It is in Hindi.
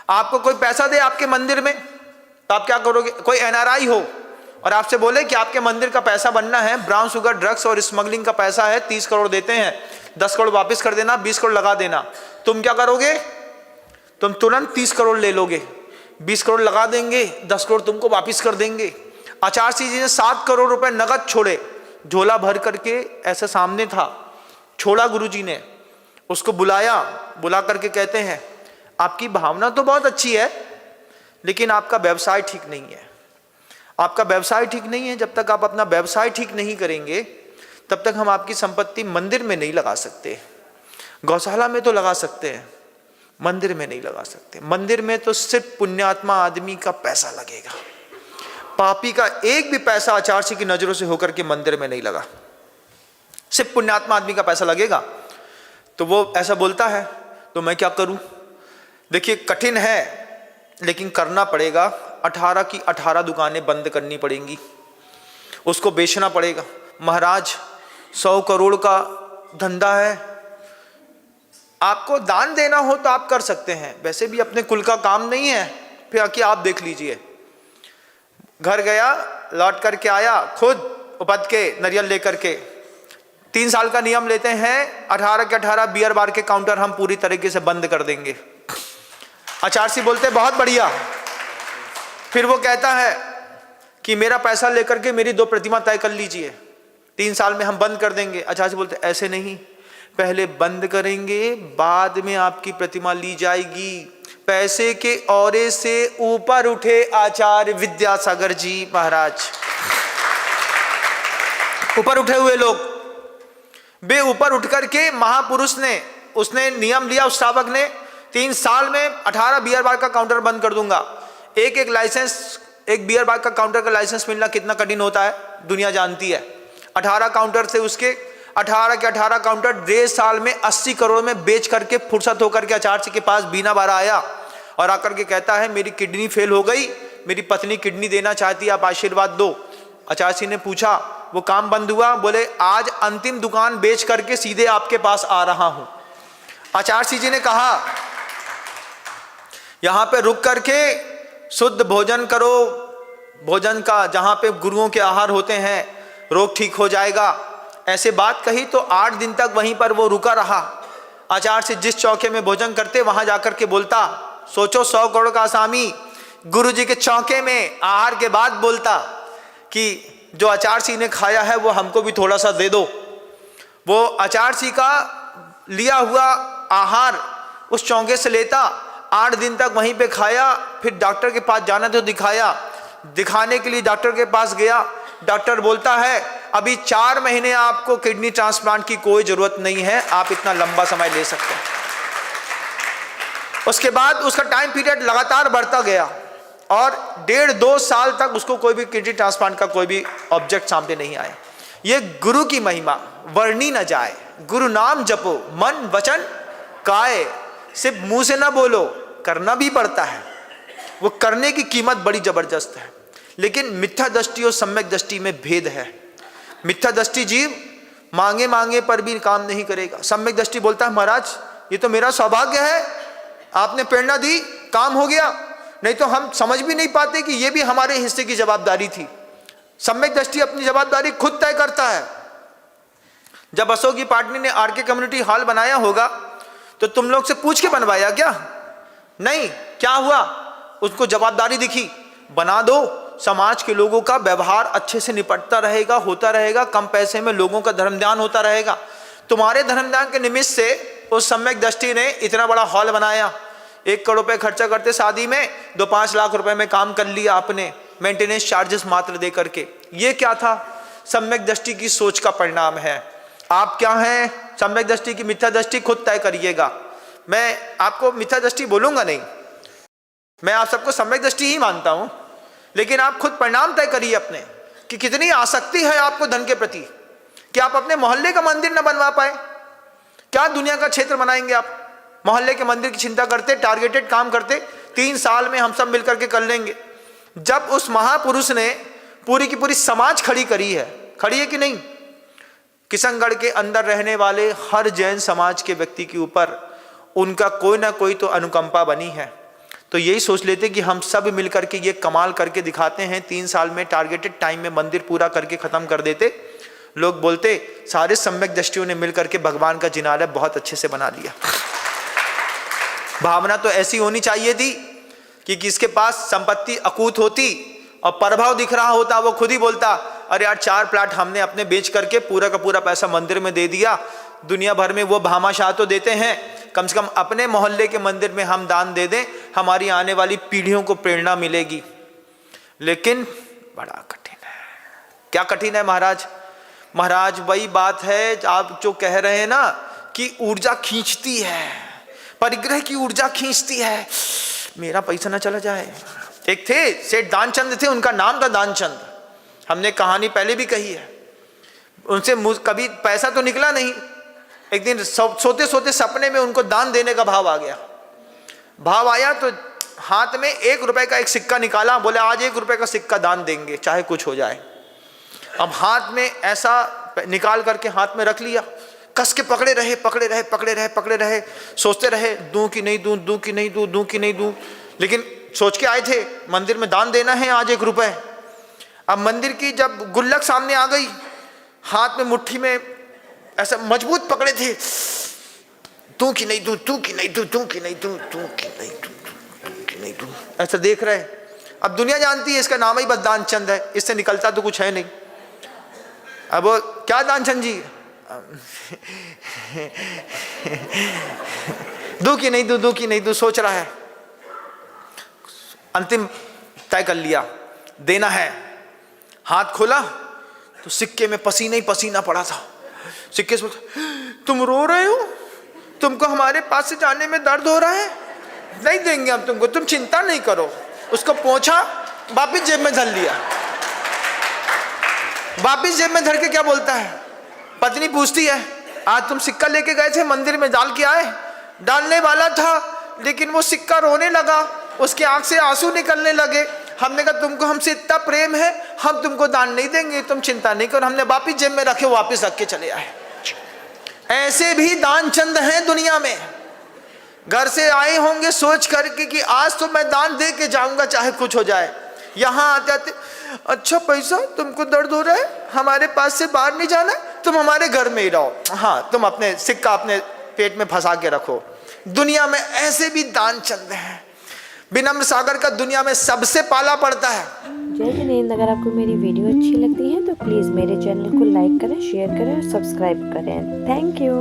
आपको कोई पैसा दे आपके मंदिर में तो आप क्या करोगे? कोई एनआरआई हो और आपसे बोले कि आपके मंदिर का पैसा बनना है, ब्राउन शुगर, ड्रग्स और स्मगलिंग का पैसा है, 30 करोड़ देते हैं, 10 करोड़ वापस कर देना, 20 करोड़ लगा देना, तुम क्या करोगे? तुम तुरंत 30 करोड़ ले लोगे, 20 करोड़ लगा देंगे, 10 करोड़ तुमको वापस कर देंगे। आचार्य सिंह जी ने 7 करोड़ रुपए नगद छोड़े, झोला भर करके, ऐसा सामने था, छोड़ा गुरुजी ने, उसको बुलाया, बुला करके कहते हैं आपकी भावना तो बहुत अच्छी है लेकिन आपका व्यवसाय ठीक नहीं है। आपका व्यवसाय ठीक नहीं है, जब तक आप अपना व्यवसाय ठीक नहीं करेंगे तब तक हम आपकी संपत्ति मंदिर में नहीं लगा सकते। गौशाला में तो लगा सकते हैं, मंदिर में नहीं लगा सकते। मंदिर में तो सिर्फ पुण्यात्मा आदमी का पैसा लगेगा, पापी का एक भी पैसा आचार्य सिंह की नजरों से होकर के मंदिर में नहीं लगा, सिर्फ पुण्यात्मा आदमी का पैसा लगेगा। तो वो ऐसा बोलता है, तो मैं क्या करूं? देखिए कठिन है लेकिन करना पड़ेगा। 18 की 18 दुकानें बंद करनी पड़ेंगी, उसको बेचना पड़ेगा। महाराज 100 करोड़ का धंधा है, आपको दान देना हो तो आप कर सकते हैं, वैसे भी अपने कुल का काम नहीं है, फिर आके आप देख लीजिए। घर गया, लौट करके आया, खुद उपद के नरियल लेकर के 3 साल का नियम लेते हैं, 18 के 18 बियर बार के काउंटर हम पूरी तरीके से बंद कर देंगे। आचार्य सिंह बोलते बहुत बढ़िया। फिर वो कहता है कि मेरा पैसा लेकर के मेरी 2 प्रतिमा तय कर लीजिए, 3 साल में हम बंद कर देंगे। आचार्य सिंह बोलते ऐसे नहीं, पहले बंद करेंगे, बाद में आपकी प्रतिमा ली जाएगी। पैसे के औरे से ऊपर उठे आचार्य विद्यासागर जी महाराज, ऊपर उठे हुए लोग, वे ऊपर उठ करके महापुरुष ने, उसने नियम लिया उस श्रावक ने, 3 साल में 18 बियर बार का काउंटर बंद कर दूंगा। एक लाइसेंस, एक बियर बार का काउंटर का लाइसेंस मिलना कितना कठिन होता है दुनिया जानती है। 18 काउंटर से उसके 18 के 18 काउंटर 1.5 साल में 80 करोड़ में बेच करके फुर्सत होकर के आचार्य सिंह के पास बीना बारा आया और आकर के कहता है मेरी किडनी फेल हो गई, मेरी पत्नी किडनी देना चाहती है, आप आशीर्वाद दो। आचार्य सिंह ने पूछा वो काम बंद हुआ? बोले आज अंतिम दुकान बेच करके सीधे आपके पास आ रहा हूं। आचार्य सिंह जी ने कहा यहां पे रुक करके शुद्ध भोजन करो, भोजन का जहां पे गुरुओं के आहार होते हैं, रोग ठीक हो जाएगा। ऐसे बात कही तो 8 दिन तक वहीं पर वो रुका रहा। आचार्य सिंह जिस चौके में भोजन करते वहां जाकर के बोलता, सोचो 100 करोड़ का आसामी गुरु जी के चौके में आहार के बाद बोलता कि जो आचार्य सिंह ने खाया है वो हमको भी थोड़ा सा दे दो। वो आचार्य सिंह का लिया हुआ आहार उस चौके से लेता, 8 दिन तक वहीं पे खाया, फिर डॉक्टर के पास जाना तो दिखाया, दिखाने के लिए डॉक्टर के पास गया। डॉक्टर बोलता है अभी 4 महीने आपको किडनी ट्रांसप्लांट की कोई जरूरत नहीं है, आप इतना लंबा समय ले सकते हैं। उसके बाद उसका टाइम पीरियड लगातार बढ़ता गया और 1.5-2 साल तक उसको कोई भी किडनी ट्रांसप्लांट का कोई भी ऑब्जेक्ट सामने नहीं आया। ये गुरु की महिमा वर्णी न जाए, गुरु नाम जपो मन वचन काय, सिर्फ मुंह से ना बोलो, करना भी पड़ता है। वो करने की कीमत बड़ी जबरदस्त है, लेकिन मिथ्या दृष्टि और सम्यक दृष्टि में भेद है। मिथ्या दृष्टि जीव मांगे मांगे पर भी काम नहीं करेगा, सम्यक दृष्टि बोलता है महाराज ये तो मेरा सौभाग्य है, आपने प्रेरणा दी, काम हो गया, नहीं तो हम समझ भी नहीं पाते कि ये भी हमारे हिस्से की जवाबदारी थी। सम्यक दृष्टि अपनी जवाबदारी खुद तय करता है। जब अशोक की पार्टी ने आरके कम्युनिटी हॉल बनाया होगा तो तुम लोग से पूछ के बनवाया क्या? नहीं, क्या हुआ? उसको जवाबदारी दिखी, बना दो, समाज के लोगों का व्यवहार अच्छे से निपटता रहेगा, होता रहेगा, कम पैसे में लोगों का धर्म ध्यान होता रहेगा। तुम्हारे धर्म ध्यान के निमित्त से उस सम्यक दृष्टि ने इतना बड़ा हॉल बनाया, 1 करोड़ रुपए खर्चा करते शादी में, 2-5 लाख रुपए में काम कर लिया आपने, मेंटेनेंस चार्जेस मात्र दे करके। ये क्या था? सम्यक दृष्टि की सोच का परिणाम है। आप क्या हैं? सम्यक दृष्टि की मिथ्या दृष्टि खुद तय करिएगा। मैं आपको मिथ्या दृष्टि बोलूंगा नहीं, मैं आप सबको सम्यक दृष्टि ही मानता हूं, लेकिन आप खुद परिणाम तय करिए अपने कि कितनी आसक्ति है आपको धन के प्रति कि आप अपने मोहल्ले का मंदिर न बनवा पाए। क्या दुनिया का क्षेत्र बनाएंगे आप? मोहल्ले के मंदिर की चिंता करते, टारगेटेड काम करते, 3 साल में हम सब मिलकर के कर लेंगे। जब उस महापुरुष ने पूरी की पूरी समाज खड़ी करी है, खड़ी है कि नहीं? किशनगढ़ के अंदर रहने वाले हर जैन समाज के व्यक्ति के ऊपर उनका कोई ना कोई तो अनुकंपा बनी है। तो यही सोच लेते कि हम सब मिलकर के ये कमाल करके दिखाते हैं, 3 साल में टारगेटेड टाइम में मंदिर पूरा करके खत्म कर देते। लोग बोलते सारे सम्यक दृष्टियों ने मिलकर के भगवान का जिनालय बहुत अच्छे से बना दिया। भावना तो ऐसी होनी चाहिए थी कि किसके पास संपत्ति अकूत होती और प्रभाव दिख रहा होता, वो खुद ही बोलता अरे यार 4 प्लाट हमने अपने बेच करके पूरा का पूरा पैसा मंदिर में दे दिया। दुनिया भर में वो भामाशाह तो देते हैं, कम से कम अपने मोहल्ले के मंदिर में हम दान दे दें, हमारी आने वाली पीढ़ियों को प्रेरणा मिलेगी। लेकिन बड़ा कठिन है। क्या कठिन है महाराज? महाराज वही बात है आप जो कह रहे हैं ना कि ऊर्जा खींचती है, परिग्रह की ऊर्जा खींचती है, मेरा पैसा ना चला जाए। एक थे सेठ दानचंद थे, उनका नाम था दानचंद, हमने कहानी पहले भी कही है। उनसे कभी पैसा तो निकला नहीं, एक दिन सोते सोते सपने में उनको दान देने का भाव आ गया। भाव आया तो हाथ में 1 रुपए का एक सिक्का निकाला, बोले आज 1 रुपए का सिक्का दान देंगे चाहे कुछ हो जाए। अब हाथ में ऐसा निकाल करके हाथ में रख लिया, कस के पकड़े रहे पकड़े रहे पकड़े रहे पकड़े रहे, सोचते रहे दूं कि नहीं दूं, दूं कि नहीं दूं, दूं कि नहीं दूं। लेकिन सोच के आए थे मंदिर में दान देना है आज 1 रुपए। अब मंदिर की जब गुल्लक सामने आ गई, हाथ में मुट्ठी में ऐसा मजबूत पकड़े थे, दूं कि नहीं दूं, दूं कि नहीं दूं, दूं कि नहीं दूं, दूं कि नहीं दूं, दूं कि नहीं दूं, ऐसा देख रहे। अब दुनिया जानती है इसका नाम ही बस दानचंद है, इससे निकलता तो कुछ है नहीं। अब क्या दानचंद जी दूं कि नहीं दूं, दूं कि नहीं दूं, सोच रहा है। अंतिम तय कर लिया देना है। हाथ खोला तो सिक्के में पसीना ही पसीना पड़ा था। सिक्के से तुम रो रहे हो, तुमको हमारे पास से जाने में दर्द हो रहा है, नहीं देंगे हम तुमको, तुम चिंता नहीं करो। उसको पहुंचा, वापिस जेब में धर लिया। वापिस जेब में धर के क्या बोलता है, पत्नी पूछती है आज तुम सिक्का लेके गए थे मंदिर में, डाल के आए? डालने वाला था लेकिन वो सिक्का रोने लगा, उसके आंख से आंसू निकलने लगे। हमने कहा तुमको हमसे इतना प्रेम है, हम तुमको दान नहीं देंगे, तुम चिंता नहीं करो। हमने वापिस जेब में रखे, वापिस रख के चले आए। ऐसे भी दानचंद हैं दुनिया में। घर से आए होंगे सोच करके कि आज तो मैं दान दे के जाऊंगा चाहे कुछ हो जाए। यहाँ आते आते अच्छा पैसा तुमको दर्द हो रहा है, हमारे पास से बाहर नहीं जाना, तुम हमारे घर में ही रहो, हाँ तुम अपने सिक्का अपने पेट में फंसा के रखो। दुनिया में ऐसे भी दानचंद हैं। विनम्र सागर का दुनिया में सबसे पाला पड़ता है। जय जिनेंद्र। अगर आपको मेरी वीडियो अच्छी लगती है तो प्लीज़ मेरे चैनल को लाइक करें, शेयर करें और सब्सक्राइब करें। Thank you.